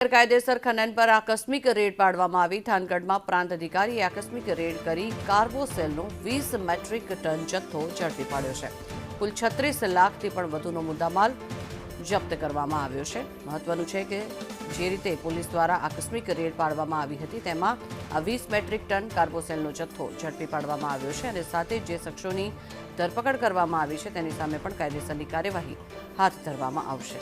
ગેરકાયદેસર ખનન પર આકસ્મિક રેડ પાડવામાં આવી। થાનગઢમાં પ્રાંત અધિકારીએ આકસ્મિક રેડ કરી કાર્બોસેલનો 20 મેટ્રિક ટન જથ્થો ઝડપી પાડ્યો છે। કુલ 36 લાખથી પણ વધુનો મુદ્દામાલ જપ્ત કરવામાં આવ્યો છે। મહત્વનું છે કે જે રીતે પોલીસ દ્વારા આકસ્મિક રેડ પાડવામાં આવી હતી તેમાં આ 20 મેટ્રિક ટન કાર્બોસેલનો જથ્થો ઝડપી પાડવામાં આવ્યો છે અને સાથે જે શખ્સોની ધરપકડ કરવામાં આવી છે તેની સામે પણ કાયદેસરની કાર્યવાહી હાથ ધરવામાં આવશે।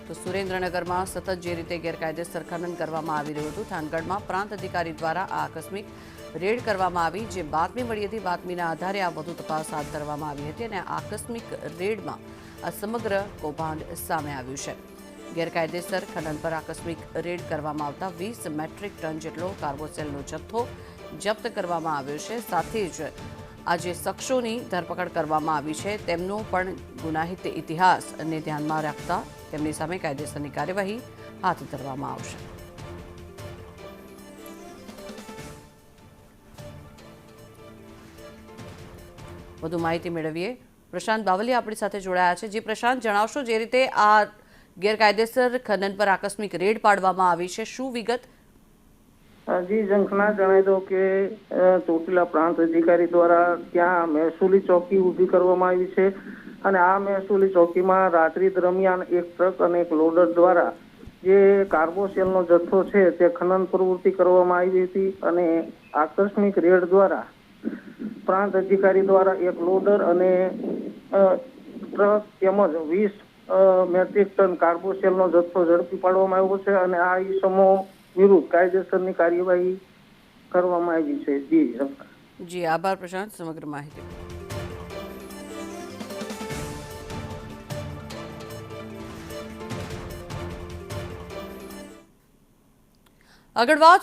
તો સુરેન્દ્રનગરમાં સતત જે રીતે ગેરકાયદેસર ખનન કરવામાં આવી રહ્યું હતું, થાનગઢમાં પ્રાંત અધિકારી દ્વારા આ આકસ્મિક રેડ કરવામાં આવી। જે બાતમી મળી હતી, બાતમીના આધારે આ વધુ તપાસ હાથ ધરવામાં આવી હતી અને આકસ્મિક રેડમાં આ સમગ્ર કૌભાંડ સામે આવ્યું છે। ગેરકાયદેસર ખનન પર આકસ્મિક રેડ કરવામાં આવતા 20 મેટ્રિક ટન જેટલો કાર્બોસેલનો જથ્થો જપ્ત કરવામાં આવ્યો છે। સાથે જ આ જે શખ્સોની ધરપકડ કરવામાં આવી છે તેમનો પણ ગુનાહિત ઇતિહાસને ધ્યાનમાં રાખતા તેમની સામે કાયદેસરની કાર્યવાહી હાથ ધરવામાં આવશે। વધુ માહિતી મેળવીએ, પ્રશાંત બાવલિયા આપણી સાથે જોડાયા છે। જે પ્રશાંત, જણાવશો જે રીતે આ ગેરકાયદેસર ખનન પર આકસ્મિક રેડ પાડવામાં આવી છે, શું વિગત? જી ઝંખના, જણાવી દો કે ચોટીલા પ્રાંત અધિકારી દ્વારા ત્યાં મહેસૂલી ચોકી ઊભી કરવામાં આવી છે અને આ મહેસૂલી ચોકીમાં રાત્રિ દરમિયાન એક ટ્રક અને એક લોડર દ્વારા જે કાર્બોસેલનો જથ્થો છે તે ખનન પ્રવૃત્તિ કરવામાં આવી હતી અને આકસ્મિક રેડ દ્વારા પ્રાંત અધિકારી દ્વારા એક લોડર અને ટ્રક તેમજ 20 મેટ્રિક ટન કાર્બોસેલનો જથ્થો ઝડપી પાડવામાં આવ્યો છે અને આ ઇસમો વિરુદ્ધ કાયદેસરની કાર્યવાહી કરવામાં આવી છે। જી આભાર પ્રશાંત સમગ્ર માહિતી। આગળ વાત